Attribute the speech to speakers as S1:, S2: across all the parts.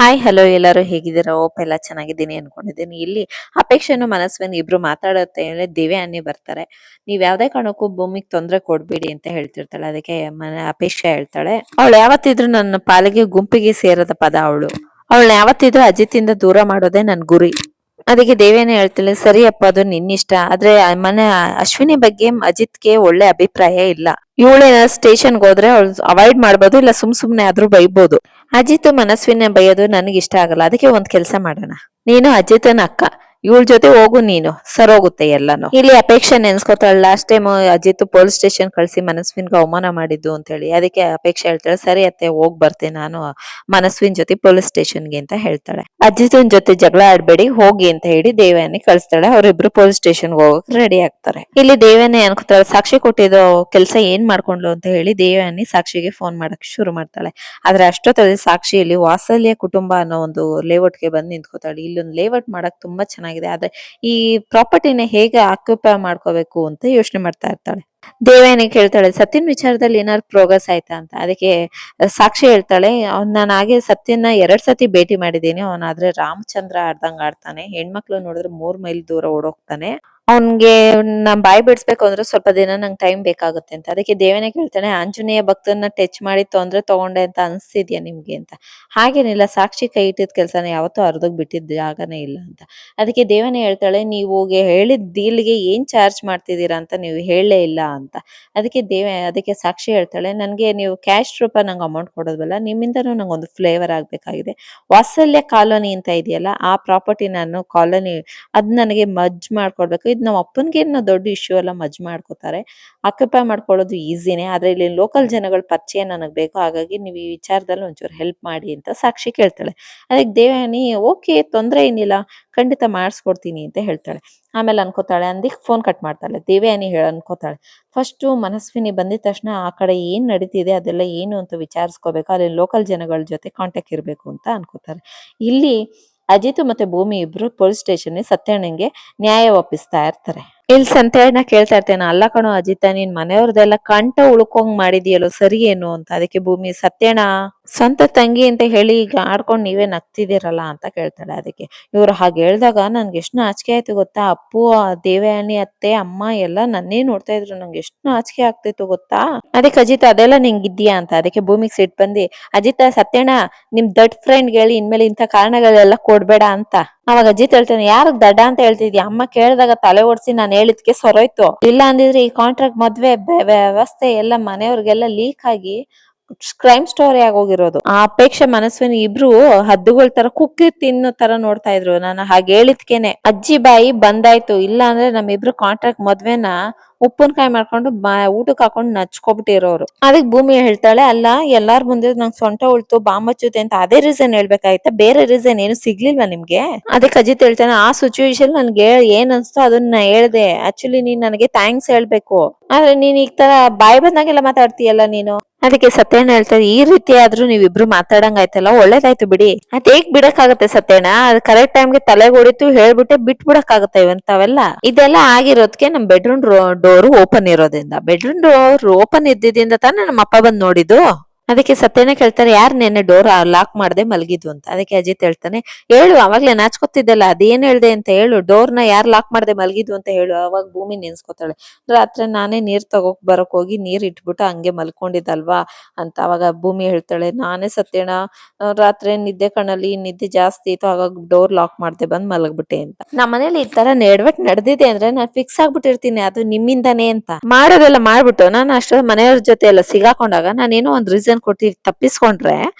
S1: Hi hello ಎಲ್ಲರೂ ಹೇಗಿದ್ದೀರಾ? ಓಪ್ ಎಲ್ಲ ಚೆನ್ನಾಗಿದ್ದೀನಿ ಅನ್ಕೊಂಡಿದ್ದೀನಿ. ಇಲ್ಲಿ ಅಪೇಕ್ಷೆನು ಮನಸ್ವಿನಿ ಇಬ್ರು ಮಾತಾಡುತ್ತೆ ಅಂದ್ರೆ ದಿವ್ಯ ಅನ್ನಿ ಬರ್ತಾರೆ. ನೀವ್ ಯಾವ್ದೇ ಕಾರಣಕ್ಕೂ ಭೂಮಿಗ್ ತೊಂದ್ರೆ ಕೊಡ್ಬೇಡಿ ಅಂತ ಹೇಳ್ತಿರ್ತಾಳೆ. ಅದಕ್ಕೆ ಅಪೇಕ್ಷೆ ಹೇಳ್ತಾಳೆ, ಅವಳು ಯಾವತ್ತಿದ್ರು ನನ್ನ ಪಾಲಿಗೆ ಗುಂಪಿಗೆ ಸೇರದ ಪದ ಅವಳು. ಅವಳನ್ನ ಯಾವತ್ತಿದ್ರು ಅಜಿತಿಂದ ದೂರ ಮಾಡೋದೇ ನನ್ ಗುರಿ. ಅದಕ್ಕೆ ದೇವೇನೆ ಹೇಳ್ತಾಳೆ, ಸರಿ ಅಪ್ಪ ಅದು ನಿನ್ನಿಷ್ಟ. ಆದ್ರೆ ಮನೆ ಅಶ್ವಿನಿ ಬಗ್ಗೆ ಅಜಿತ್ಗೆ ಒಳ್ಳೆ ಅಭಿಪ್ರಾಯ ಇಲ್ಲ. ಇವಳೇನ ಸ್ಟೇಷನ್ಗೆ ಹೋದ್ರೆ ಅವಳು ಅವಾಯ್ಡ್ ಮಾಡ್ಬೋದು, ಇಲ್ಲ ಸುಮ್ನೆ ಆದ್ರೂ ಬೈಬೋದು. ಅಜಿತ್ ಮನಸ್ವಿನ ಬೈಯೋದು ನನಗೆ ಇಷ್ಟ ಆಗಲ್ಲ. ಅದಕ್ಕೆ ಒಂದ್ ಕೆಲ್ಸ ಮಾಡೋಣ, ನೀನು ಅಜಿತನ ಅಕ್ಕ, ಇವಳ ಜೊತೆ ಹೋಗು, ನೀನು ಸರೋಗುತ್ತೆ ಎಲ್ಲಾನು. ಇಲ್ಲಿ ಅಪೇಕ್ಷೆ ನೆನ್ಸ್ಕೊತಾಳ, last time Ajith police station ಕಳ್ಸಿ ಮನಸ್ವಿನ್ಗೆ ಅವಮಾನ ಮಾಡಿದ್ದು ಅಂತ ಹೇಳಿ. ಅದಕ್ಕೆ ಅಪೇಕ್ಷೆ ಹೇಳ್ತಾಳೆ, ಸರಿ ಅತ್ತೆ ಹೋಗ್ ಬರ್ತೇನೆ ನಾನು ಮನಸ್ವಿನ್ ಜೊತೆ ಪೊಲೀಸ್ ಸ್ಟೇಷನ್ಗೆ ಅಂತ ಹೇಳ್ತಾಳೆ. ಅಜಿತನ್ ಜೊತೆ ಜಗಳ ಆಡ್ಬೇಡಿ ಹೋಗಿ ಅಂತ ಹೇಳಿ ದೇವಯಾನಿ ಕಳಿಸ್ತಾಳೆ. ಅವರಿಬ್ರು ಪೊಲೀಸ್ ಸ್ಟೇಷನ್ಗೆ ಹೋಗಕ್ ರೆಡಿ ಆಗ್ತಾರೆ. ಇಲ್ಲಿ ದೇವಯಾನಿ ಅನ್ಕೋತಾಳೆ, ಸಾಕ್ಷಿ ಕೊಟ್ಟಿದ್ದು ಕೆಲಸ ಏನ್ ಮಾಡ್ಕೊಂಡ್ಲು ಅಂತ ಹೇಳಿ ದೇವಯಾನಿ ಸಾಕ್ಷಿಗೆ ಫೋನ್ ಮಾಡಕ್ ಶುರು ಮಾಡ್ತಾಳೆ. ಆದ್ರೆ ಅಷ್ಟೊತ್ತಲ್ಲಿ ಸಾಕ್ಷಿಯಲ್ಲಿ ವಾತ್ಸಲ್ಯ ಕುಟುಂಬ ಅನ್ನೋ ಒಂದು ಲೇಔಟ್ಗೆ ಬಂದು ನಿಂತ್ಕೋತಾಳೆ. ಇಲ್ಲೊಂದು ಲೇಔಟ್ ಮಾಡಕ್ ತುಂಬಾ ಚೆನ್ನಾಗಿದೆ, ಆದ್ರೆ ಈ ಪ್ರಾಪರ್ಟಿನ ಹೇಗೆ ಆಕ್ಯುಪೈ ಮಾಡ್ಕೋಬೇಕು ಅಂತ ಯೋಚನೆ ಮಾಡ್ತಾ ಇರ್ತಾಳೆ. ದೇವಯಾನಿ ಕೇಳ್ತಾಳೆ, ಸತ್ಯನ್ ವಿಚಾರದಲ್ಲಿ ಏನಾದ್ರು ಪ್ರೋಗ್ರೆಸ್ ಆಯ್ತಾ ಅಂತ. ಅದಕ್ಕೆ ಸಾಕ್ಷಿ ಹೇಳ್ತಾಳೆ, ನಾನು ಹಾಗೆ ಸತ್ಯನ 2 ಸತಿ ಭೇಟಿ ಮಾಡಿದ್ದೀನಿ. ಅವನಾದ್ರೆ ರಾಮಚಂದ್ರ ಆಡ್ದಂಗ್ ಆಡ್ತಾನೆ, ಹೆಣ್ಮಕ್ಳು ನೋಡಿದ್ರೆ 3 ಮೈಲ್ ದೂರ ಓಡೋಗ್ತಾನೆ. ಅವನ್ಗೆ ನಾನ್ ಬಾಯ್ ಬಿಡಿಸ್ಬೇಕು ಅಂದ್ರೆ ಸ್ವಲ್ಪ ದಿನ ನಂಗೆ ಟೈಮ್ ಬೇಕಾಗುತ್ತೆ ಅಂತ. ಅದಕ್ಕೆ ದೇವನೇ ಕೇಳ್ತಾನೆ, ಆಂಜನೇಯ ಭಕ್ತನ್ನ ಟಚ್ ಮಾಡಿ ತೊಂದ್ರೆ ತಗೊಂಡೆ ಅಂತ ಅನ್ಸ್ತಿದ್ಯಾ ನಿಮ್ಗೆ ಅಂತ. ಹಾಗೇನಿಲ್ಲ, ಸಾಕ್ಷಿ ಕೈ ಇಟ್ಟಿದ್ ಕೆಲ್ಸನ ಯಾವತ್ತೂ ಅರ್ಧಕ್ ಬಿಟ್ಟಿದ್ದ ಜಾಗನೇ ಇಲ್ಲ ಅಂತ. ಅದಕ್ಕೆ ದೇವನೇ ಹೇಳ್ತಾಳೆ, ನೀವು ಹೇಳಿದ ಡೀಲ್ಗೆ ಏನ್ ಚಾರ್ಜ್ ಮಾಡ್ತಿದ್ದೀರಾ ಅಂತ ನೀವು ಹೇಳಲೇ ಇಲ್ಲ ಅಂತ. ಅದಕ್ಕೆ ಸಾಕ್ಷಿ ಹೇಳ್ತಾಳೆ, ನನ್ಗೆ ನೀವು ಕ್ಯಾಶ್ ರೂಪ ನಂಗೆ ಅಮೌಂಟ್ ಕೊಡೋದಲ್ಲ, ನಿಮ್ಮಿಂದನೂ ನಂಗೆ ಒಂದು ಫ್ಲೇವರ್ ಆಗ್ಬೇಕಾಗಿದೆ. ವಾತ್ಸಲ್ಯ ಕಾಲೋನಿ ಅಂತ ಇದೆಯಲ್ಲ, ಆ ಪ್ರಾಪರ್ಟಿ ನಾನು ಕಾಲೋನಿ ಅದ್ ನನಗೆ ಮಜ್ ಮಾಡ್ಕೊಡ್ಬೇಕು. ಇದು ನಮ್ಮ ಅಪ್ಪನ್ಗೆ ದೊಡ್ಡ ಇಶ್ಯೂ ಎಲ್ಲ ಮಜ್ ಮಾಡ್ಕೋತಾರೆ. ಆಕ್ಯುಪೈ ಮಾಡ್ಕೊಳ್ಳೋದು ಈಸಿನೇ, ಆದ್ರೆ ಇಲ್ಲಿ ಲೋಕಲ್ ಜನಗಳ ಪರಿಚಯ ನನಗ್ ಬೇಕು. ಹಾಗಾಗಿ ನೀವು ಈ ವಿಚಾರದಲ್ಲಿ ಒಂಚೂರು ಹೆಲ್ಪ್ ಮಾಡಿ ಅಂತ ಸಾಕ್ಷಿ ಕೇಳ್ತಾಳೆ. ಅದಕ್ಕೆ ದೇವಯಾನಿ ಓಕೆ ತೊಂದ್ರೆ ಏನಿಲ್ಲ, ಖಂಡಿತ ಮಾಡಿಸ್ಕೊಡ್ತೀನಿ ಅಂತ ಹೇಳ್ತಾಳೆ. ಆಮೇಲೆ ಅನ್ಕೋತಾಳೆ, ಅಂದಿಕ್ ಫೋನ್ ಕಟ್ ಮಾಡ್ತಾಳೆ. ದೇವಯಾನಿ ಅನ್ಕೋತಾಳೆ, ಫಸ್ಟ್ ಮನಸ್ವಿನಿ ಬಂದಿದ ತಕ್ಷಣ ಆ ಕಡೆ ಏನ್ ನಡೀತಿದೆ ಅದೆಲ್ಲ ಏನು ಅಂತ ವಿಚಾರಿಸ್ಕೋಬೇಕು, ಅಲ್ಲಿ ಲೋಕಲ್ ಜನಗಳ ಜೊತೆ ಕಾಂಟ್ಯಾಕ್ಟ್ ಇರ್ಬೇಕು ಅಂತ ಅನ್ಕೋತಾರೆ. ಇಲ್ಲಿ ಅಜಿತ್ ಮತ್ತೆ ಭೂಮಿ ಇಬ್ರು ಪೊಲೀಸ್ ಸ್ಟೇಷನ್ ಸತ್ಯಣ್ಣಂಗೆ ನ್ಯಾಯ ಒಪ್ಪಿಸ್ತಾ ಇರ್ತಾರೆ. ಇಲ್ಲಿ ಸಂತೆಯಣ್ಣ ಕೇಳ್ತಾ ಇರ್ತೇನೆ, ಅಲ್ಲ ಕಣೋ ಅಜಿತ, ನೀನ್ ಮನೆಯವ್ರದೆಲ್ಲ ಕಂಠ ಉಳ್ಕೊಂಗ್ ಮಾಡಿದ್ಯಲ್ಲೋ ಸರಿ ಏನು ಅಂತ. ಅದಕ್ಕೆ ಭೂಮಿ, ಸತ್ಯಣ್ಣ ಸ್ವಂತ ತಂಗಿ ಅಂತ ಹೇಳಿ ಈಗ ಆಡ್ಕೊಂಡ್ ನೀವೇ ನಗ್ತಿದ್ದೀರಲ್ಲ ಅಂತ ಕೇಳ್ತಾಳೆ. ಅದಕ್ಕೆ ಇವ್ರು ಹಾಗೆ ಹೇಳ್ದಾಗ ನನ್ಗೆ ಎಷ್ಟು ನಾಚಿಕೆ ಆಯ್ತು ಗೊತ್ತಾ. ಅಪ್ಪು, ದೇವಯಾನಿ ಅತ್ತೆ, ಅಮ್ಮ ಎಲ್ಲ ನನ್ನೇ ನೋಡ್ತಾ ಇದ್ರು, ನಂಗೆ ಎಷ್ಟು ನಾಚಿಕೆ ಆಗ್ತಿತ್ತು ಗೊತ್ತಾ. ಅದಕ್ಕೆ ಅಜಿತ್, ಅದೆಲ್ಲ ನಿಂಗಿದ್ಯಾ ಅಂತ. ಅದಕ್ಕೆ ಭೂಮಿಗೆ ಸಿಟ್ ಬಂದಿ, ಅಜಿತ, ಸತ್ಯಣ್ಣ ನಿಮ್ ದಡ್ ಫ್ರೆಂಡ್ ಹೇಳಿ ಇನ್ಮೇಲೆ ಇಂಥ ಕಾರಣಗಳೆಲ್ಲ ಕೊಡ್ಬೇಡ ಅಂತ. ಅವಾಗ ಅಜಿತ್ ಹೇಳ್ತಾನೆ, ಯಾರು ದಡ್ಡ ಅಂತ ಹೇಳ್ತಿದ್ಯಾ, ಅಮ್ಮ ಕೇಳಿದಾಗ ತಲೆ ಓಡಿಸಿ ನಾನು ಹೇಳಿದ್ಕೆ ಸರೋಯ್ತು, ಇಲ್ಲ ಅಂದಿದ್ರೆ ಈ ಕಾಂಟ್ರಾಕ್ಟ್ ಮದ್ವೆ ವ್ಯವಸ್ಥೆ ಎಲ್ಲ ಮನೆಯವ್ರಿಗೆಲ್ಲ ಲೀಕ್ ಆಗಿ ಕ್ರೈಮ್ ಸ್ಟೋರಿ ಆಗೋಗಿರೋದು. ಆ ಅಪೇಕ್ಷೆ ಮನಸ್ವಿನಿ ಇಬ್ರು ಹದ್ದುಗಳ ತರ ಕುಕ್ಕಿ ತಿನ್ನೋ ತರ ನೋಡ್ತಾ ಇದ್ರು. ನಾನು ಹಾಗೆ ಹೇಳಿದ್ಕೇನೆ ಅಜ್ಜಿ ಬಾಯಿ ಬಂದಾಯ್ತು, ಇಲ್ಲ ಅಂದ್ರೆ ನಮ್ಮಿಬ್ರು ಕಾಂಟ್ರಾಕ್ಟ್ ಮದ್ವೆನ ಉಪ್ಪಿನಕಾಯಿ ಮಾಡ್ಕೊಂಡು ಊಟಕ್ಕೆ ಹಾಕೊಂಡು ನಚ್ಕೊಬಿಟ್ಟಿರೋರು. ಅದಕ್ಕೆ ಭೂಮಿ ಹೇಳ್ತಾಳೆ, ಅಲ್ಲ ಎಲ್ಲಾರ ಮುಂದೆ ನಂಗೆ ಸೊಂಟ ಉಳ್ತು ಬಾಂಬಚ್ಚುತ್ತೆ ಅಂತ ಅದೇ ರೀಸನ್ ಹೇಳ್ಬೇಕಾಯ್ತಾ, ಬೇರೆ ರೀಸನ್ ಏನು ಸಿಗ್ಲಿಲ್ವಾ ನಿಮ್ಗೆ. ಅದಕ್ಕೆ ಅಜಿತ್ ಹೇಳ್ತಾನೆ, ಆ ಸಿಚುವೇಶನ್ ನನ್ಗೆ ಏನ್ ಅನ್ಸ್ತೋ ಅದನ್ನ ಹೇಳ್ದೆ. ಆಕ್ಚುಲಿ ನೀನ್ ನನಗೆ ಥ್ಯಾಂಕ್ಸ್ ಹೇಳ್ಬೇಕು, ಆದ್ರೆ ನೀನ್ ಈ ತರ ಬಾಯಿ ಬಂದಾಗೆಲ್ಲ ಮಾತಾಡ್ತೀಯಲ್ಲ ನೀನು. ಅದಕ್ಕೆ ಸತ್ಯಣ್ಣ ಹೇಳ್ತಾರೆ, ಈ ರೀತಿ ಆದ್ರೂ ನೀವಿಬ್ರು ಮಾತಾಡಂಗ್ ಆಯ್ತಲ್ಲ, ಒಳ್ಳೇದಾಯ್ತು ಬಿಡಿ. ಅದ್ ಹೇಗ್ ಬಿಡಕ್ಕಾಗತ್ತೆ ಸತ್ಯಣ್ಣ, ಅದ್ ಕರೆಕ್ಟ್ ಟೈಮ್ಗೆ ತಲೆಗೆ ಹೊಡಿತು ಹೇಳ್ಬಿಟ್ಟೆ ಬಿಟ್ ಬಿಡಕ್ಕಾಗತ್ತೆ ಇವಂತವೆಲ್ಲ. ಇದೆಲ್ಲ ಆಗಿರೋದಕ್ಕೆ ನಮ್ ಬೆಡ್ರೂಮ್ ಡೋರ್ ಓಪನ್ ಇರೋದ್ರಿಂದ, ಬೆಡ್ರೂಮ್ ಡೋರ್ ಓಪನ್ ಇದ್ದಿದ್ದರಿಂದ ತಾನೇ ನಮ್ಮ ಅಪ್ಪ ಬಂದ್ ನೋಡಿದ್ದು. ಅದಕ್ಕೆ ಸತ್ಯಣ್ಣ ಕೇಳ್ತಾರೆ, ಯಾರು ನೆನ್ನೆ ಡೋರ್ ಲಾಕ್ ಮಾಡದೆ ಮಲಗಿದ್ವು ಅಂತ. ಅದಕ್ಕೆ ಅಜಿತ್ ಹೇಳ್ತಾನೆ, ಹೇಳು, ಅವಾಗ್ಲೇ ನಾಚ್ಕೊತಿದ್ದಲ್ಲ ಅದೇನ್ ಹೇಳ್ದೆ ಅಂತ ಹೇಳು, ಡೋರ್ನ ಯಾರು ಲಾಕ್ ಮಾಡದೆ ಮಲಗಿದ್ವು ಅಂತ ಹೇಳು. ಅವಾಗ ಭೂಮಿ ನೆನ್ಸ್ಕೊತಾಳೆ, ರಾತ್ರಿ ನಾನೇ ನೀರ್ ಬರಕ್ ಹೋಗಿ ನೀರ್ ಇಟ್ಬಿಟ್ಟು ಹಂಗೆ ಮಲ್ಕೊಂಡಿದ್ದಲ್ವಾ ಅಂತ. ಅವಾಗ ಭೂಮಿ ಹೇಳ್ತಾಳೆ, ನಾನೇ ಸತ್ಯಣ್ಣ ರಾತ್ರಿ ನಿದ್ದೆ ಕಣ್ಣಲ್ಲಿ ನಿದ್ದೆ ಜಾಸ್ತಿ ಇತ್ತು, ಹಾಗಾಗಿ ಡೋರ್ ಲಾಕ್ ಮಾಡದೆ ಬಂದ್ ಮಲಗ್ಬಿಟ್ಟೆ ಅಂತ. ನಮ್ಮ ಮನೇಲಿ ಈ ತರ ನಡೆದಿದೆ ಅಂದ್ರೆ ನಾನು ಫಿಕ್ಸ್ ಆಗ್ಬಿಟ್ಟಿರ್ತೀನಿ, ಅದು ನಿಮ್ಮಿಂದಾನೇ ಅಂತ. ಮಾಡೋದೆಲ್ಲ ಮಾಡ್ಬಿಟ್ಟು ನಾನು ಅಷ್ಟೇ ಮನೆಯವ್ರ ಜೊತೆ ಎಲ್ಲ ಸಿಗಾಕೊಂಡಾಗ ನಾನೇನೋ ಒಂದ್ ರೀಸನ್ ಕೊಟ್ಟಿ ತಪ್ಪಿಸ್ಕೊಂಡ್ರೆ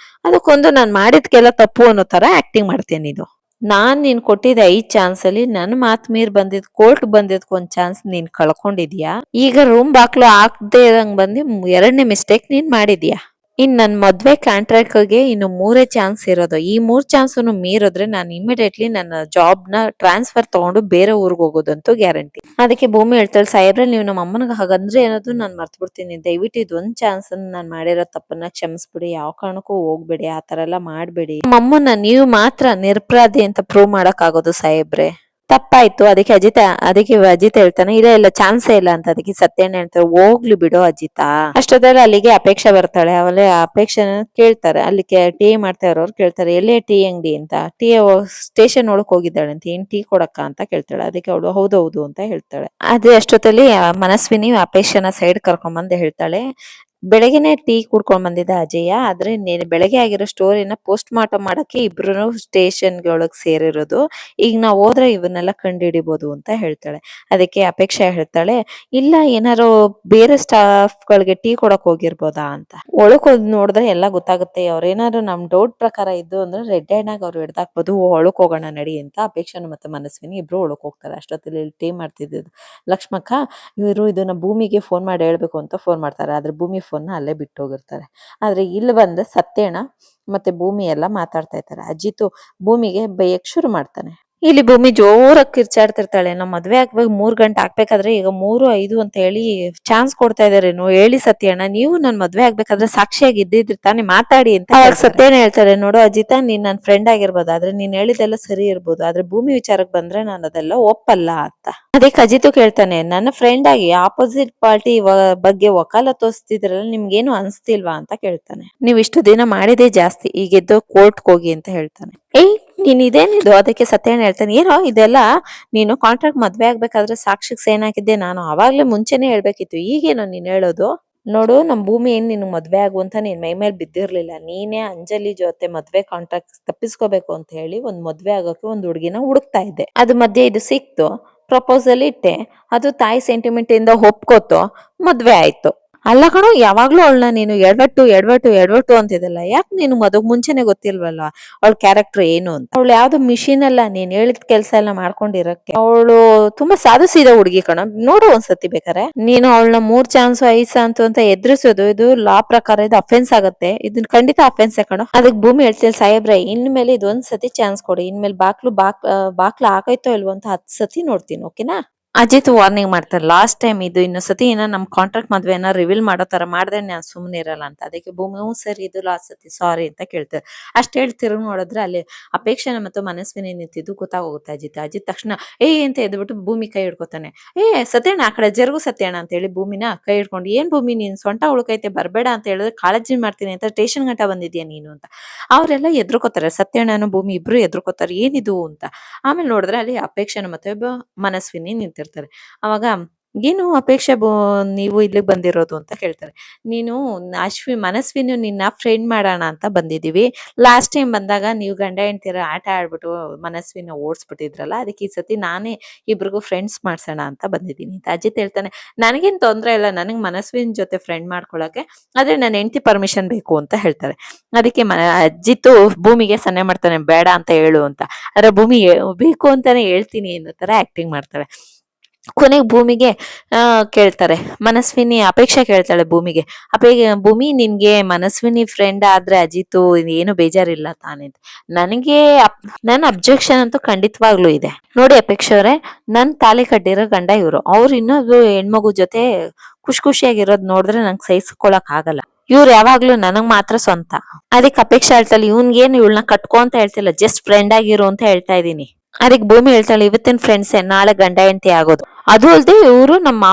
S1: ಅದಕ್ಕೊಂದು ನಾನ್ ಮಾಡಿದ್ಕೆಲ್ಲ ತಪ್ಪು ಅನ್ನೋ ತರ ಆಕ್ಟಿಂಗ್ ಮಾಡ್ತೀನಿ. ಇದು ನಾನ್ ನೀನ್ ಕೊಟ್ಟಿದ್ದ 5 ಚಾನ್ಸ್ ಅಲ್ಲಿ ನನ್ ಮಾತ್ ಮೀರ್ ಬಂದಿದ್ ಕೋರ್ಟ್ ಬಂದಿದ್ಕ ಒಂದ್ ಚಾನ್ಸ್ ನೀನ್ ಕಳ್ಕೊಂಡಿದ್ಯಾ. ಈಗ ರೂಮ್ ಬಾಕ್ಲು ಹಾಕ್ದೇ ಇರಂಗ್ ಬಂದಿ 2ನೇ ಮಿಸ್ಟೇಕ್ ನೀನ್ ಮಾಡಿದ್ಯಾ. ಇನ್ ನನ್ ಮದ್ವೆ ಕಾಂಟ್ರಾಕ್ಟ್ಗೆ ಇನ್ನು 3 ಚಾನ್ಸ್ ಇರೋದು. ಈ 3 ಚಾನ್ಸ್ ಮೀರಿದ್ರೆ ನಾನು ಇಮಿಡಿಯೇಟ್ಲಿ ನನ್ನ ಜಾಬ್ ನ ಟ್ರಾನ್ಸ್ಫರ್ ತಗೊಂಡು ಬೇರೆ ಊರಿಗೆ ಹೋಗೋದಂತೂ ಗ್ಯಾರಂಟಿ. ಅದಕ್ಕೆ ಭೂಮಿ ಹೇಳ್ತಾಳೆ, ಸಾಹೇಬ್ರೆ ನೀವು ನಮ್ಮ ಅಮ್ಮನಿಗೆ ಹಾಗಂದ್ರೆ ಏನದು ನಾನು ಮರ್ತ್ ಬಿಡ್ತೀನಿ, ದಯವಿಟ್ಟು ಇದೊಂದ್ ಚಾನ್ಸ್ ನಾನು ಮಾಡಿರೋ ತಪ್ಪನ್ನ ಕ್ಷಮಿಸ್ಬಿಡಿ, ಯಾವ ಕಾರಣಕ್ಕೂ ಹೋಗ್ಬೇಡಿ, ಆತರ ಎಲ್ಲ ಮಾಡ್ಬೇಡಿ. ನಮ್ಮಮ್ಮನ ನೀವು ಮಾತ್ರ ನಿರಪರಾಧಿ ಅಂತ ಪ್ರೂವ್ ಮಾಡಕ್ ಆಗೋದು ಸಾಹೇಬ್ರೆ. ತಪ್ಪಾಯ್ತು. ಅದಕ್ಕೆ ಅಜಿತ್ ಹೇಳ್ತಾನೆ, ಇಲ್ಲ ಇಲ್ಲ ಚಾನ್ಸೇ ಇಲ್ಲ ಅಂತ. ಅದಕ್ಕೆ ಸತ್ಯಣ್ಣ ಹೇಳ್ತಾರೆ, ಹೋಗ್ಲಿ ಬಿಡು ಅಜಿತಾ. ಅಷ್ಟೊತ್ತಲ್ಲಿ ಅಲ್ಲಿಗೆ ಅಪೇಕ್ಷೆ ಬರ್ತಾಳೆ. ಅವಳೆ ಅಪೇಕ್ಷೆನ ಕೇಳ್ತಾರೆ, ಅಲ್ಲಿ ಟೀ ಮಾಡ್ತಾ ಇರೋರು ಕೇಳ್ತಾರೆ, ಎಲ್ಲೇ ಟೀ ಅಂಗಡಿ ಅಂತ. ಸ್ಟೇಷನ್ ಒಳಕ್ ಹೋಗಿದ್ದಾಳೆ ಅಂತ. ಏನ್ ಟೀ ಕೊಡಕ್ಕ ಅಂತ ಕೇಳ್ತಾಳೆ. ಅದಕ್ಕೆ ಅವಳು ಹೌದೌದು ಅಂತ ಹೇಳ್ತಾಳೆ. ಅದೇ ಅಷ್ಟೊತ್ತಲ್ಲಿ ಮನಸ್ವಿನಿ ಅಪೇಕ್ಷೆನ ಸೈಡ್ ಕರ್ಕೊಂಡ್ ಹೇಳ್ತಾಳೆ, ಬೆಳಗ್ಗೆನೆ ಟೀ ಕುಡ್ಕೊಂಡ್ ಬಂದಿದ್ದ ಅಜಯ, ಆದ್ರೆ ಬೆಳಗ್ಗೆ ಆಗಿರೋ ಸ್ಟೋರಿನ ಪೋಸ್ಟ್ ಮಾರ್ಟಮ್ ಮಾಡಕ್ಕೆ ಇಬ್ರು ಸ್ಟೇಷನ್ ಒಳಗ್ ಸೇರಿರೋದು. ಈಗ ನಾವ್ ಹೋದ್ರೆ ಇವನ್ನೆಲ್ಲ ಕಂಡು ಹಿಡಿಬಹುದು ಅಂತ ಹೇಳ್ತಾಳೆ. ಅದಕ್ಕೆ ಅಪೇಕ್ಷೆ ಹೇಳ್ತಾಳೆ, ಇಲ್ಲ ಏನಾರು ಬೇರೆ ಸ್ಟಾಫ್ ಗಳಿಗೆ ಟೀ ಕೊಡಕ್ ಹೋಗಿರ್ಬೋದಾ ಅಂತ. ಒಳಕ್ ಹೋದ್ ನೋಡಿದ್ರೆ ಎಲ್ಲ ಗೊತ್ತಾಗುತ್ತೆ. ಅವ್ರೇನಾದ್ರು ನಮ್ ಡೌಟ್ ಪ್ರಕಾರ ಇದ್ದು ಅಂದ್ರೆ ರೆಡ್ ಹ್ಯಾಂಡ್ ಆಗಿ ಅವ್ರು ಹಿಡ್ದಾಕ್ಬೋದು. ಒಳಕ್ ಹೋಗೋಣ ನಡಿ ಅಂತ ಅಪೇಕ್ಷೆನು ಮತ್ತೆ ಮನಸ್ವಿನಿ ಇಬ್ರು ಒಳಕ್ ಹೋಗ್ತಾರೆ. ಅಷ್ಟೊತ್ತಲ್ಲಿ ಟೀ ಮಾಡ್ತಿದ್ದು ಲಕ್ಷ್ಮಕ್ಕ ಇವರು ಇದನ್ನ ಭೂಮಿಗೆ ಫೋನ್ ಮಾಡಿ ಹೇಳ್ಬೇಕು ಅಂತ ಫೋನ್ ಮಾಡ್ತಾರೆ. ಆದ್ರೆ ಭೂಮಿ ಫೋನ್ ಅಲ್ಲೇ ಬಿಟ್ಟು ಹೋಗಿರ್ತಾರೆ. ಆದ್ರೆ ಇಲ್ಲಿ ಬಂದ ಸತ್ಯಣ್ಣ ಮತ್ತೆ ಭೂಮಿ ಎಲ್ಲ ಮಾತಾಡ್ತಾ ಇರ್ತಾರೆ. ಅಜಿತು ಭೂಮಿಗೆ ಬೈಯಕ್ ಶುರು ಮಾಡ್ತಾನೆ. ಇಲ್ಲಿ ಭೂಮಿ ಜೋರಾಗಿ ಕಿರ್ಚಾಡ್ತಿರ್ತಾಳೆ, ನಮ್ ಮದ್ವೆ ಆಗ್ಬೇಕು 3 ಗಂಟೆ ಆಗ್ಬೇಕಾದ್ರೆ ಈಗ 3:05 ಅಂತ ಹೇಳಿ ಚಾನ್ಸ್ ಕೊಡ್ತಾ ಇದಾರೇನು, ಹೇಳಿ ಸತ್ಯಣ್ಣ, ನೀವು ನನ್ ಮದ್ವೆ ಆಗ್ಬೇಕಾದ್ರೆ ಸಾಕ್ಷಿಯಾಗಿ ಇದ್ದಿದ್ರಿ ತಾನೇ, ಮಾತಾಡಿ ಅಂತ. ಸತ್ಯಣ್ಣ ಹೇಳ್ತಾರೆ, ನೋಡು ಅಜಿತಾ, ನೀನ್ ನನ್ ಫ್ರೆಂಡ್ ಆಗಿರ್ಬೋದು, ಆದ್ರೆ ನೀನ್ ಹೇಳಿದೆಲ್ಲ ಸರಿ ಇರ್ಬೋದು, ಆದ್ರೆ ಭೂಮಿ ವಿಚಾರಕ್ಕೆ ಬಂದ್ರೆ ನಾನು ಅದೆಲ್ಲ ಒಪ್ಪಲ್ಲ ಅಂತ. ಅದಕ್ಕೆ ಅಜಿತು ಕೇಳ್ತಾನೆ, ನನ್ನ ಫ್ರೆಂಡ್ ಆಗಿ ಆಪೋಸಿಟ್ ಪಾರ್ಟಿ ಬಗ್ಗೆ ವಕಾಲತ್ ತೋರಿಸ್ತಿದ್ರಲ್ಲ, ನಿಮ್ಗೇನು ಅನ್ಸ್ತಿಲ್ವಾ ಅಂತ ಕೇಳ್ತಾನೆ. ನೀವ್ ಇಷ್ಟು ದಿನ ಮಾಡಿದೇ ಜಾಸ್ತಿ, ಈಗೆದ್ದು ಕೋರ್ಟ್ಗೆ ಹೋಗಿ ಅಂತ ಹೇಳ್ತಾನೆ. ನೀನ್ ಇದೇನಿದು? ಅದಕ್ಕೆ ಸತ್ಯಣ್ಣ ಹೇಳ್ತಾನೆ, ಏನೋ ಇದೆಲ್ಲ ನೀನು ಕಾಂಟ್ರಾಕ್ಟ್ ಮದ್ವೆ ಆಗ್ಬೇಕಾದ್ರೆ ಸಾಕ್ಷಿಗ್ ಸೈನ್ ಹಾಕಿದ್ದೆ ನಾನು, ಅವಾಗ್ಲೇ ಮುಂಚೆನೆ ಹೇಳ್ಬೇಕಿತ್ತು, ಈಗೇನೋ ನೀನ್ ಹೇಳೋದು? ನೋಡು, ನಮ್ ಭೂಮಿ ಏನ್ ನಿನ್ ಮದ್ವೆ ಆಗುವಂತ ನೀನ್ ಮೈ ಮೇಲೆ ಬಿದ್ದಿರ್ಲಿಲ್ಲ. ನೀನೇ ಅಂಜಲಿ ಜೊತೆ ಮದ್ವೆ ಕಾಂಟ್ರಾಕ್ಟ್ ತಪ್ಪಿಸ್ಕೋಬೇಕು ಅಂತ ಹೇಳಿ ಒಂದ್ ಮದ್ವೆ ಆಗೋಕೆ ಒಂದ್ ಹುಡುಗಿನ ಹುಡುಕ್ತಾ ಇದ್ದೆ. ಅದು ಮಧ್ಯೆ ಇದು ಸಿಕ್ತು, ಪ್ರಪೋಸಲ್ ಇಟ್ಟೆ, ಅದು ತಾಯಿ ಸೆಂಟಿಮೆಂಟ್ ಇಂದ ಒಪ್ಕೋತು, ಮದ್ವೆ ಆಯ್ತು. ಅಲ್ಲ ಕಣೋ, ಯಾವಾಗ್ಲೂ ಅವಳನ್ನ ನೀನು ಎಡವಟ್ಟು ಅಂತಿದಲ್ಲ, ಯಾಕೆ ನೀನು ಮುಂಚೆನೆ ಗೊತ್ತಿಲ್ವಲ್ಲ ಅವಳ ಕ್ಯಾರೆಕ್ಟರ್ ಏನು ಅಂತ? ಅವಳು ಯಾವ್ದು ಮಿಷಿನ್ ಅಲ್ಲ, ನೀನ್ ಹೇಳಿದ ಕೆಲ್ಸ ಎಲ್ಲ ಮಾಡ್ಕೊಂಡಿರಕ್ಕೆ. ಅವಳು ತುಂಬಾ ಸಾಧು ಸೀದಾ ಹುಡುಗಿ ಕಣ, ನೋಡು ಒಂದ್ಸತಿ ಬೇಕಾರೆ. ನೀನು ಅವಳನ್ನ 3 ಚಾನ್ಸ್ 5 ಚಾನ್ಸ್ ಅಂತ ಎದುರಿಸೋದು, ಇದು ಲಾ ಪ್ರಕಾರ ಇದು ಅಫೆನ್ಸ್ ಆಗತ್ತೆ. ಇದನ್ನ ಖಂಡಿತ ಅಫೆನ್ಸ್ ಕಣೋ. ಅದಕ್ಕೆ ಭೂಮಿ ಹೇಳ್ತಿಲ್ಲ, ಸಾಹೇಬ್ರೆ ಇನ್ಮೇಲೆ ಇದೊಂದ್ ಸತಿ ಚಾನ್ಸ್ ಕೊಡಿ, ಇನ್ಮೇಲೆ ಬಾಕ್ಲು ಹಾಕೈತೋ ಇಲ್ವೋ ಅಂತ 10 ಸತಿ ನೋಡ್ತೀನಿ, ಓಕೆನಾ? ಅಜಿತ್ ವಾರ್ನಿಂಗ್ ಮಾಡ್ತಾರೆ, ಲಾಸ್ಟ್ ಟೈಮ್ ಇದು ಇನ್ನೊಂದ್ಸತಿ ನಮ್ ಕಾಂಟ್ರಾಕ್ಟ್ ಮದ್ವೆನ ರಿವೀಲ್ ಮಾಡೋ ತರ ಮಾಡಿದ್ರೆ ನಾನು ಸುಮ್ಮನೆ ಇರಲ್ಲ ಅಂತ. ಅದಕ್ಕೆ ಭೂಮಿ ಸರಿ ಇದು ಲಾಸ್ಟ್ ಸತಿ ಸಾರಿ ಅಂತ ಕೇಳ್ತಾರೆ. ಅಷ್ಟ್ ಹೇಳಿ ತಿರುಗಿ ನೋಡಿದ್ರೆ ಅಲ್ಲಿ ಅಪೇಕ್ಷೆನ ಮತ್ತು ಮನಸ್ವಿನಿ ನಿಂತಿದ್ದು ಗೊತ್ತಾಗೋಗುತ್ತೆ ಅಜಿತ್ ತಕ್ಷಣ ಅಂತ ಎದ್ಬಿಟ್ಟು ಭೂಮಿ ಕೈ ಹಿಡ್ಕೊತಾನೆ. ಸತ್ಯಣ್ಣ ಆ ಕಡೆ ಜರುಗು ಸತ್ಯಣ್ಣ ಅಂತ ಹೇಳಿ ಭೂಮಿನ ಕೈ ಹಿಡ್ಕೊಂಡು, ಏನ್ ಭೂಮಿ ನೀನ್ ಸೊಂಟ ಉಳ್ಕೈತೆ, ಬರ್ಬೇಡ ಅಂತ ಹೇಳಿದ್ರೆ ಕಾಳಜಿ ಮಾಡ್ತೀನಿ ಅಂತ ಸ್ಟೇಷನ್ ಗಂಟ ಬಂದಿದ್ಯಾ ನೀನು ಅಂತ. ಅವರೆಲ್ಲ ಎದ್ರುಕೋತಾರೆ, ಸತ್ಯಣ್ಣನು ಭೂಮಿ ಇಬ್ರು ಎದ್ರುಕೋತಾರೆ, ಏನಿದು ಅಂತ. ಆಮೇಲೆ ನೋಡಿದ್ರೆ ಅಲ್ಲಿ ಅಪೇಕ್ಷೆನ ಮತ್ತೆ ಮನಸ್ವಿನಿ ನಿಂತಿರ್ತಾರೆ. ಅವಾಗ ಏನು ಅಪೇಕ್ಷೆ ನೀವು ಇಲ್ಲಿಗೆ ಬಂದಿರೋದು ಅಂತ ಕೇಳ್ತಾರೆ. ನೀನು ಮನಸ್ವಿನಿ ನಿನ್ನ ಫ್ರೆಂಡ್ ಮಾಡೋಣ ಅಂತ ಬಂದಿದೀವಿ. ಲಾಸ್ಟ್ ಟೈಮ್ ಬಂದಾಗ ನೀವು ಗಂಡ ಹೆಂಡ್ತಿರ ಆಟ ಆಡ್ಬಿಟ್ಟು ಮನಸ್ವಿನ ಓಡಿಸ್ಬಿಟ್ಟಿದ್ರಲ್ಲ, ಅದಕ್ಕೆ ಈ ಸತಿ ನಾನೇ ಇಬ್ರಿಗೂ ಫ್ರೆಂಡ್ಸ್ ಮಾಡ್ಸೋಣ ಅಂತ ಬಂದಿದ್ದೀನಿ ಅಂತ. ಅಜಿತ್ ಹೇಳ್ತಾನೆ, ನನಗೇನ್ ತೊಂದ್ರೆ ಇಲ್ಲ, ನನಗ್ ಮನಸ್ವಿನ ಜೊತೆ ಫ್ರೆಂಡ್ ಮಾಡ್ಕೊಳಕ್ಕೆ, ಆದ್ರೆ ನನ್ನ ಹೆಂಡತಿ ಪರ್ಮಿಷನ್ ಬೇಕು ಅಂತ ಹೇಳ್ತಾರೆ. ಅದಕ್ಕೆ ಅಜಿತ್ತು ಭೂಮಿಗೆ ಸನ್ನೆ ಮಾಡ್ತಾನೆ, ಬೇಡ ಅಂತ ಹೇಳು ಅಂತ. ಆದ್ರೆ ಭೂಮಿ ಬೇಕು ಅಂತಾನೆ ಹೇಳ್ತೀನಿ ಅನ್ನೋ ತರ ಆಕ್ಟಿಂಗ್ ಮಾಡ್ತಾಳೆ. ಕೊನೆಗೆ ಭೂಮಿಗೆ ಕೇಳ್ತಾರೆ, ಮನಸ್ವಿನಿ ಅಪೇಕ್ಷೆ ಕೇಳ್ತಾಳೆ ಭೂಮಿಗೆ, ಭೂಮಿ ನಿನ್ಗೆ ಮನಸ್ವಿನಿ ಫ್ರೆಂಡ್ ಆದ್ರೆ ಅಜಿತು ಏನು ಬೇಜಾರಿಲ್ಲ ತಾನೇ? ನನಗೆ ನನ್ನ ಅಬ್ಜೆಕ್ಷನ್ ಅಂತೂ ಖಂಡಿತವಾಗ್ಲೂ ಇದೆ. ನೋಡಿ ಅಪೇಕ್ಷೆ ಅವ್ರೆ, ನನ್ ತಾಲಿ ಕಟ್ಟಿರೋ ಗಂಡ ಇವ್ರು, ಅವ್ರು ಇನ್ನೊಂದು ಹೆಣ್ಮಗು ಜೊತೆ ಖುಷಿಯಾಗಿರೋದ್ ನೋಡಿದ್ರೆ ನಂಗೆ ಸಹಿಸ್ಕೊಳಕ್ ಆಗಲ್ಲ. ಇವ್ರು ಯಾವಾಗ್ಲೂ ನನಗ್ ಮಾತ್ರ ಸ್ವಂತ. ಅದಕ್ಕೆ ಅಪೇಕ್ಷೆ ಹೇಳ್ತಾಳೆ, ಇವನ್ಗೇನು ಇವಳನ್ನ ಕಟ್ಕೋ ಅಂತ ಹೇಳ್ತಿಲ್ಲ, ಜಸ್ಟ್ ಫ್ರೆಂಡ್ ಆಗಿರು ಅಂತ ಹೇಳ್ತಾ ಇದೀನಿ. ಅದಕ್ಕೆ ಭೂಮಿ ಹೇಳ್ತಾಳೆ, ಇವತ್ತಿನ ಫ್ರೆಂಡ್ಸೇ ನಾಳೆ ಗಂಡ ಹೆಂಡತಿ ಆಗೋದು. ಅದು ಅಲ್ದೆ ಇವ್ರು ನಮ್ಮ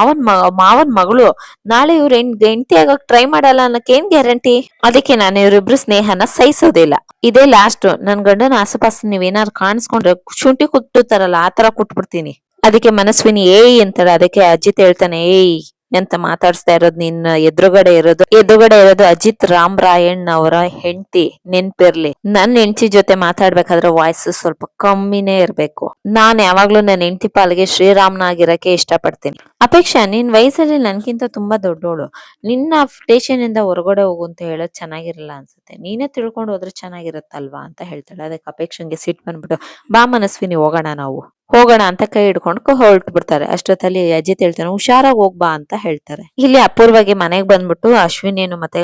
S1: ಮಾವನ್ ಮಗಳು, ನಾಳೆ ಇವ್ರ ಹೆಂಡತಿ ಆಗಕ್ ಟ್ರೈ ಮಾಡಲ್ಲ ಅನ್ನಕ್ ಏನ್ ಗ್ಯಾರಂಟಿ? ಅದಕ್ಕೆ ನಾನು ಇವ್ರಿಬ್ರು ಸ್ನೇಹನ ಸಹಿಸೋದಿಲ್ಲ. ಇದೇ ಲಾಸ್ಟ್. ನನ್ ಗಂಡನ ಆಸುಪಾಸು ನೀವೇನಾದ್ರು ಕಾಣಿಸ್ಕೊಂಡ್ರೆ ಶುಂಠಿ ಕುಟ್ಟುತ್ತಾರಲ್ಲ ಆ ತರ ಕುಟ್ಬಿಡ್ತೀನಿ. ಅದಕ್ಕೆ ಮನಸ್ವಿನಿ ಏಯ್ ಅಂತಾಳೆ. ಅದಕ್ಕೆ ಅಜಿತ್ ಹೇಳ್ತಾನೆ, ಏಯ್ ಅಂತ ಮಾತಾಡ್ಸ್ತಾ ಇರೋದು ನಿನ್ನ ಎದುರುಗಡೆ ಇರೋದು ಅಜಿತ್ ರಾಮರಾಯಣ್ ಅವರ ಹೆಂಡತಿ, ನೆನ್ಪಿರ್ಲಿ. ನನ್ ಹೆಂಡತಿ ಜೊತೆ ಮಾತಾಡ್ಬೇಕಾದ್ರೆ ವಾಯ್ಸ್ ಸ್ವಲ್ಪ ಕಮ್ಮಿನೇ ಇರ್ಬೇಕು. ನಾನ್ ಯಾವಾಗ್ಲೂ ನನ್ನ ಹೆಂಡತಿ ಪಾಲ್ಗೆ ಶ್ರೀರಾಮ್ನಾಗಿರಕ್ಕೆ ಇಷ್ಟಪಡ್ತೀನಿ. ಅಪೇಕ್ಷಾ, ನಿನ್ ವಯಸ್ಸಲ್ಲಿ ನನ್ಗಿಂತ ತುಂಬಾ ದೊಡ್ಡೋಳು, ನಿನ್ನ ಸ್ಟೇಷನ್ ಇಂದ ಹೊರಗಡೆ ಹೋಗು ಅಂತ ಹೇಳೋದ್ ಚೆನ್ನಾಗಿರಲ್ಲ ಅನ್ಸುತ್ತೆ, ನೀನೇ ತಿಳ್ಕೊಂಡು ಹೋದ್ರೆ ಚೆನ್ನಾಗಿರತ್ತಲ್ವಾ ಅಂತ ಹೇಳ್ತಾಳೆ. ಅದಕ್ಕೆ ಅಪೇಕ್ಷಂಗೆ ಸಿಟ್ ಬಂದ್ಬಿಟ್ಟು, ಬಾ ಮನಸ್ವಿನಿ ಹೋಗೋಣ ಅಂತ ಕೈ ಹಿಡ್ಕೊಂಡು ಹೊರಟು ಬಿಡ್ತಾರೆ. ಅಷ್ಟೊತ್ತಲ್ಲಿ ಅಜಿತ್ ಹೇಳ್ತಾನೆ, ಹುಷಾರಾಗಿ ಹೋಗ್ಬಾ ಅಂತ ಹೇಳ್ತಾರೆ. ಇಲ್ಲಿ ಅಪೂರ್ವಗೆ ಮನೆಗ್ ಬಂದ್ಬಿಟ್ಟು ಅಶ್ವಿನಿಯನ್ನು ಮತ್ತೆ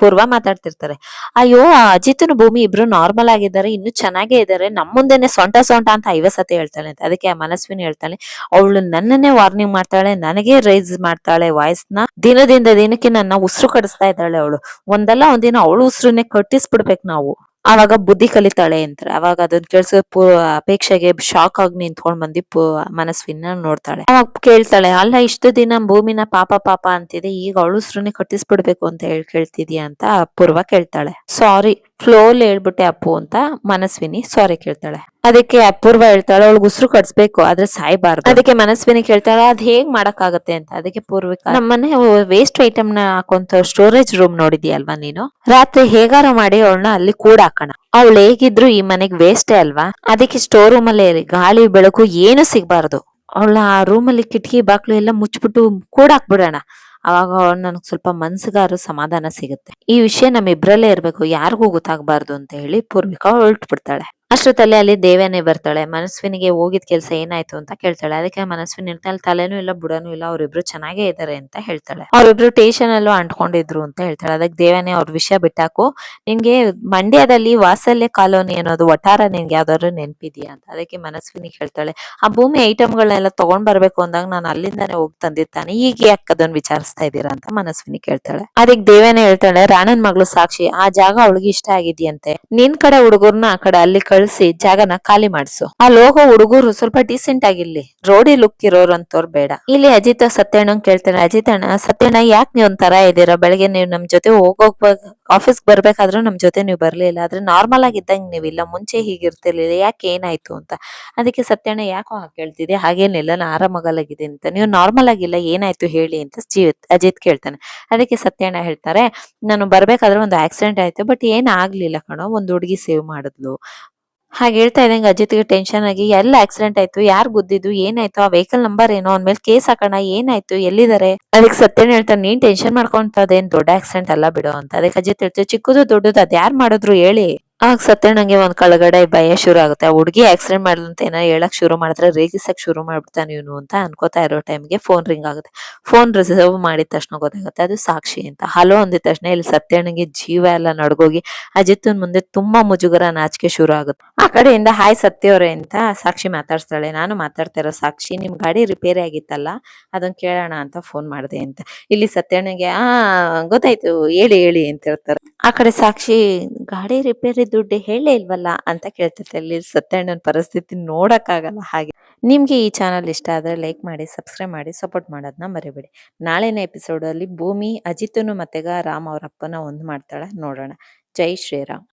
S1: ಪೂರ್ವ ಮಾತಾಡ್ತಿರ್ತಾರೆ. ಅಯ್ಯೋ, ಅಜಿತ್ನು ಭೂಮಿ ಇಬ್ರು ನಾರ್ಮಲ್ ಆಗಿದ್ದಾರೆ, ಇನ್ನು ಚೆನ್ನಾಗೇ ಇದ್ದಾರೆ, ನಮ್ ಮುಂದೆನೆ ಸೊಂಟ ಅಂತ 50 ಸತಿ ಹೇಳ್ತಾಳೆ ಅಂತ. ಅದಕ್ಕೆ ಆ ಮನಸ್ವಿನಿ ಹೇಳ್ತಾಳೆ, ಅವಳು ನನ್ನನ್ನೇ ವಾರ್ನಿಂಗ್ ಮಾಡ್ತಾಳೆ, ನನಗೆ ರೈಸ್ ಮಾಡ್ತಾಳೆ ವಾಯ್ಸ್ ನ, ದಿನದಿಂದ ದಿನಕ್ಕೆ ನನ್ನ ಉಸಿರು ಕಡಿಸ್ತಾ ಇದ್ದಾಳೆ ಅವಳು. ಒಂದಲ್ಲ ಒಂದಿನ ಅವಳು ಉಸಿರನ್ನೇ ಕಟ್ಟಿಸ್ಬಿಡ್ಬೇಕು ನಾವು. ಆವಾಗ ಬುದ್ಧಿ ಕಲಿತಾಳೆ ಅಂತಾರೆ. ಅವಾಗ ಅದನ್ನ ಕೇಳಿಸಿದ ಅಪೇಕ್ಷೆಗೆ ಶಾಕ್ ಆಗಿ ನಿಂತ್ಕೊಂಡ್ ಬಂದಿ ಮನಸ್ವಿನ ನೋಡ್ತಾಳೆ. ಅವಾಗ ಕೇಳ್ತಾಳೆ, ಅಲ್ಲ ಇಷ್ಟು ದಿನ ಭೂಮಿನ ಪಾಪ ಪಾಪ ಅಂತಿದೆ, ಈಗ ಅವಳು ಉಸ್ರನ್ನೇ ಕಟ್ಟಿಸ್ಬಿಡ್ಬೇಕು ಅಂತ ಹೇಳಿ ಕೇಳ್ತಿದ್ಯಾ ಅಂತ ಅಪೂರ್ವ ಕೇಳ್ತಾಳೆ. ಸಾರಿ, ಫ್ಲೋಲ್ ಹೇಳ್ಬಿಟ್ಟೆ ಅಪ್ಪು ಅಂತ ಮನಸ್ವಿನಿ ಸಾರಿ ಕೇಳ್ತಾಳೆ. ಅದಕ್ಕೆ ಅಪೂರ್ವ ಹೇಳ್ತಾಳೆ, ಅವಳಿಗೆ ಉಸಿರು ಕಟ್ಸ್ಬೇಕು ಆದ್ರೆ ಸಾಯ್ಬಾರ್ದು. ಅದಕ್ಕೆ ಮನಸ್ವಿನಿ ಕೇಳ್ತಾಳೆ, ಅದ್ ಹೇಗ್ ಮಾಡಕ್ ಆಗತ್ತೆ ಅಂತ. ಅದಕ್ಕೆ ಪೂರ್ವಿಕ, ನಮ್ಮನೆ ವೇಸ್ಟ್ ಐಟಮ್ ನ ಹಾಕುವಂತ ಸ್ಟೋರೇಜ್ ರೂಮ್ ನೋಡಿದ್ಯಲ್ವಾ ನೀನು, ರಾತ್ರಿ ಹೇಗಾರ ಮಾಡಿ ಅವಳನ್ನ ಅಲ್ಲಿ ಕೂಡಾಕಣ. ಅವಳು ಹೇಗಿದ್ರು ಈ ಮನೆಗ್ ವೇಸ್ಟೇ ಅಲ್ವಾ, ಅದಕ್ಕೆ ಸ್ಟೋರ್ ರೂಮ್ ಅಲ್ಲೇ ಇರಿ, ಗಾಳಿ ಬೆಳಕು ಏನು ಸಿಗ್ಬಾರ್ದು. ಅವಳ ಆ ರೂಮ್ ಅಲ್ಲಿ ಕಿಟಕಿ ಬಾಕ್ಲು ಎಲ್ಲ ಮುಚ್ಬಿಟ್ಟು ಕೂಡಾಕ್ಬಿಡೋಣ. ಅವಾಗ ನನ್ಗೆ ಸ್ವಲ್ಪ ಮನ್ಸಿಗಾರು ಸಮಾಧಾನ ಸಿಗುತ್ತೆ. ಈ ವಿಷಯ ನಮ್ಮಿಬ್ರಲ್ಲೇ ಇರ್ಬೇಕು, ಯಾರಿಗೂ ಗೊತ್ತಾಗ್ಬಾರ್ದು ಅಂತ ಹೇಳಿ ಪೂರ್ವಿಕಾ ಹೊರಟು ಬಿಡ್ತಾಳೆ. ಅಷ್ಟೊತ್ತಲ್ಲಿ ಅಲ್ಲಿ ದೇವ್ಯಾನೇ ಬರ್ತಾಳೆ. ಮನಸ್ವಿನಿಗೆ ಹೋಗಿದ್ ಕೆಲ್ಸ ಏನಾಯ್ತು ಅಂತ ಕೇಳ್ತಾಳೆ. ಅದಕ್ಕೆ ಮನಸ್ವಿನಿ ಹೇಳ್ತಾಳೆ, ತಲೆನೂ ಇಲ್ಲ ಬುಡನೂ ಇಲ್ಲ, ಅವ್ರಿಬ್ರು ಚೆನ್ನಾಗೇ ಇದಾರೆ ಅಂತ ಹೇಳ್ತಾಳೆ. ಅವ್ರಿಬ್ರು ಸ್ಟೇಷನ್ ಅಲ್ಲೂ ಅಂಟ್ಕೊಂಡಿದ್ರು ಅಂತ ಹೇಳ್ತಾಳೆ. ಅದಕ್ಕೆ ದೇವ್ಯಾನೇ, ಅವ್ರ ವಿಷಯ ಬಿಟ್ಟಾಕು, ನಿನ್ಗೆ ಮಂಡ್ಯದಲ್ಲಿ ವಾತ್ಸಲ್ಯ ಕಾಲೋನಿ ಅನ್ನೋದು ವಟಾರ ನಿನ್ಗೆ ಯಾವ್ದಾದ್ರು ನೆನ್ಪಿದ್ಯಾ ಅಂತ. ಅದಕ್ಕೆ ಮನಸ್ವಿನಿ ಹೇಳ್ತಾಳೆ, ಆ ಭೂಮಿ ಐಟಮ್ಗಳನ್ನೆಲ್ಲ ತಗೊಂಡ್ ಬರ್ಬೇಕು ಅಂದಾಗ ನಾನು ಅಲ್ಲಿಂದಾನೇ ಹೋಗಿ ತಂದಿರ್ತಾನೆ, ಈಗ ಯಾಕೆ ಅದನ್ನ ವಿಚಾರಿಸ್ತಾ ಇದ್ದೀರಾ ಅಂತ ಮನಸ್ವಿನಿ ಕೇಳ್ತಾಳೆ. ಅದಕ್ಕೆ ದೇವ್ಯಾನೇ ಹೇಳ್ತಾಳೆ, ರಾಣನ್ ಮಗಳು ಸಾಕ್ಷಿ, ಆ ಜಾಗ ಅವಳಿಗೆ ಇಷ್ಟ ಆಗಿದ್ಯಂತೆ, ನಿನ್ ಕಡೆ ಹುಡುಗರ್ನ ಆ ಕಡೆ ಅಲ್ಲಿ ಕಳ್ಸಿ ಜಾಗನ ಖಾಲಿ ಮಾಡ್ಸು. ಅಲ್ಲಿ ಹೋಗೋ ಹುಡುಗರು ಸ್ವಲ್ಪ ಡೀಸೆಂಟ್ ಆಗಿರ್ಲಿ, ರೋಡಿ ಲುಕ್ ಇರೋರು ಅಂತವ್ರು ಬೇಡ. ಇಲ್ಲಿ ಅಜಿತ್ ಸತ್ಯಣ್ಣಂಗ್ ಕೇಳ್ತಾನೆ, ಅಜಿತ್ ಅಣ್ಣ, ಸತ್ಯಣ್ಣ ಯಾಕೆ ನೀವ್ ಒಂಥರ ಇದ್ದೀರಾ, ಬೆಳಗ್ಗೆ ನೀವು ನಮ್ ಜೊತೆ ಹೋಗೋಗ್ ಆಫೀಸ್ ಬರ್ಬೇಕಾದ್ರೂ ನಮ್ ಜೊತೆ ನೀವು ಬರ್ಲಿಲ್ಲ, ಆದ್ರೆ ನಾರ್ಮಲ್ ಆಗಿದ್ದಂಗ್ ನೀವಿಲ್ಲ, ಮುಂಚೆ ಹೀಗಿರ್ತಿರ್ಲಿಲ್ಲ, ಯಾಕೆ ಏನಾಯ್ತು ಅಂತ. ಅದಕ್ಕೆ ಸತ್ಯಣ್ಣ, ಯಾಕೋ ಹಾಗೆ ಕೇಳ್ತಿದ್ದೆ, ಹಾಗೇನಿಲ್ಲ, ನಾನು ಆರಾಮಾಗಲಾಗಿದೆ ಅಂತ. ನೀವು ನಾರ್ಮಲ್ ಆಗಿಲ್ಲ, ಏನಾಯ್ತು ಹೇಳಿ ಅಂತ ಅಜಿತ್ ಕೇಳ್ತಾನೆ. ಅದಕ್ಕೆ ಸತ್ಯಣ್ಣ ಹೇಳ್ತಾರೆ, ನಾನು ಬರ್ಬೇಕಾದ್ರೆ ಒಂದು ಆಕ್ಸಿಡೆಂಟ್ ಆಯ್ತು, ಬಟ್ ಏನ್ ಆಗ್ಲಿಲ್ಲ ಕಣೋ, ಒಂದ್ ಹುಡುಗಿ ಸೇವ್ ಮಾಡಿದ್ಲು. ಹಾಗೆ ಹೇಳ್ತಾ ಇದ್ದಂಗೆ ಅಜಿತ್ಗೆ ಟೆನ್ಷನ್ ಆಗಿ, ಎಲ್ಲ ಆಕ್ಸಿಡೆಂಟ್ ಆಯ್ತು, ಯಾರು ಗುದ್ದಿದ್ದು, ಏನಾಯ್ತು, ಆ ವೆಹಿಕಲ್ ನಂಬರ್ ಏನೋ, ಅವ್ನ ಮೇಲೆ ಕೇಸ್ ಹಾಕೋಣ, ಏನಾಯ್ತು, ಎಲ್ಲಿದ್ದಾರೆ. ಅದಕ್ಕೆ ಸತ್ಯನ್ ಹೇಳ್ತಾನೆ, ನೀನ್ ಟೆನ್ಷನ್ ಮಾಡ್ಕೊಂತ ಅದೇನ್ ದೊಡ್ಡ ಆಕ್ಸಿಡೆಂಟ್ ಅಲ್ಲ ಬಿಡು ಅಂತ. ಅದಕ್ಕೆ ಅಜಿತ್ ಹೇಳ್ತಾರೆ, ಚಿಕ್ಕದು ದೊಡ್ಡದು ಅದ್ ಯಾರು ಮಾಡಿದ್ರು ಹೇಳಿ. ಆಗ ಸತ್ಯಣ್ಣಂಗೆ ಒಂದ್ ಕೆಳಗಡೆ ಭಯ ಶುರು ಆಗುತ್ತೆ. ಆ ಹುಡುಗಿ ಆಕ್ಸಿಡೆಂಟ್ ಮಾಡ್ಲು ಅಂತ ಏನೋ ಹೇಳಕ್ ಶುರು ಮಾಡಿದ್ರೆ ರೇಗಿಸಕ್ ಶುರು ಮಾಡ್ಬಿಡ್ತಾನೆ ಇವನು ಅಂತ ಅನ್ಕೋತಾ ಇರೋ ಟೈಮ್ಗೆ ಫೋನ್ ರಿಂಗ್ ಆಗುತ್ತೆ. ಫೋನ್ ರಿಸೀವ್ ಮಾಡಿದ ತಕ್ಷಣ ಗೊತ್ತಾಗುತ್ತೆ ಅದು ಸಾಕ್ಷಿ ಅಂತ. ಹಲೋ ಅಂದಿದ ತಕ್ಷಣ ಇಲ್ಲಿ ಸತ್ಯಣ್ಣಗೆ ಜೀವ ಎಲ್ಲ ನಡ್ಗೋಗಿ ಅಜಿತ್ನ್ ಮುಂದೆ ತುಂಬಾ ಮುಜುಗರ, ನಾಚಿಕೆ ಶುರು ಆಗುತ್ತೆ. ಆ ಕಡೆಯಿಂದ, ಹಾಯ್ ಸತ್ಯವ್ರೆ ಅಂತ ಸಾಕ್ಷಿ ಮಾತಾಡ್ಸ್ತಾಳೆ. ನಾನು ಮಾತಾಡ್ತಾ ಇರೋ ಸಾಕ್ಷಿ, ನಿಮ್ ಗಾಡಿ ರಿಪೇರಿ ಆಗಿತ್ತಲ್ಲ, ಅದನ್ನ ಕೇಳೋಣ ಅಂತ ಫೋನ್ ಮಾಡಿದೆ ಅಂತ. ಇಲ್ಲಿ ಸತ್ಯಣ್ಣಗೆ, ಗೊತ್ತಾಯ್ತು, ಹೇಳಿ ಹೇಳಿ ಅಂತ ಹೇಳ್ತಾರೆ. ಆ ಕಡೆ ಸಾಕ್ಷಿ, ಗಾಡಿ ರಿಪೇರಿ ದುಡ್ಡು ಹೇಳೇ ಇಲ್ವಲ್ಲ ಅಂತ ಕೇಳ್ತೈತೆ. ಅಲ್ಲಿ ಸತ್ಯಣ್ಣನ ಪರಿಸ್ಥಿತಿ ನೋಡಕ್ ಆಗಲ್ಲ. ಹಾಗೆ ನಿಮ್ಗೆ ಈ ಚಾನಲ್ ಇಷ್ಟ ಆದ್ರೆ ಲೈಕ್ ಮಾಡಿ, ಸಬ್ಸ್ಕ್ರೈಬ್ ಮಾಡಿ, ಸಪೋರ್ಟ್ ಮಾಡೋದನ್ನ ಮರಿಬೇಡಿ. ನಾಳಿನ ಎಪಿಸೋಡ್ ಅಲ್ಲಿ ಭೂಮಿ ಅಜಿತ್ನು ಮತ್ತೆ ರಾಮ್ ಅವ್ರ ಅಪ್ಪನ ಒಂದ್ ಮಾಡ್ತಾಳೆ, ನೋಡೋಣ. ಜೈ ಶ್ರೀರಾಮ್.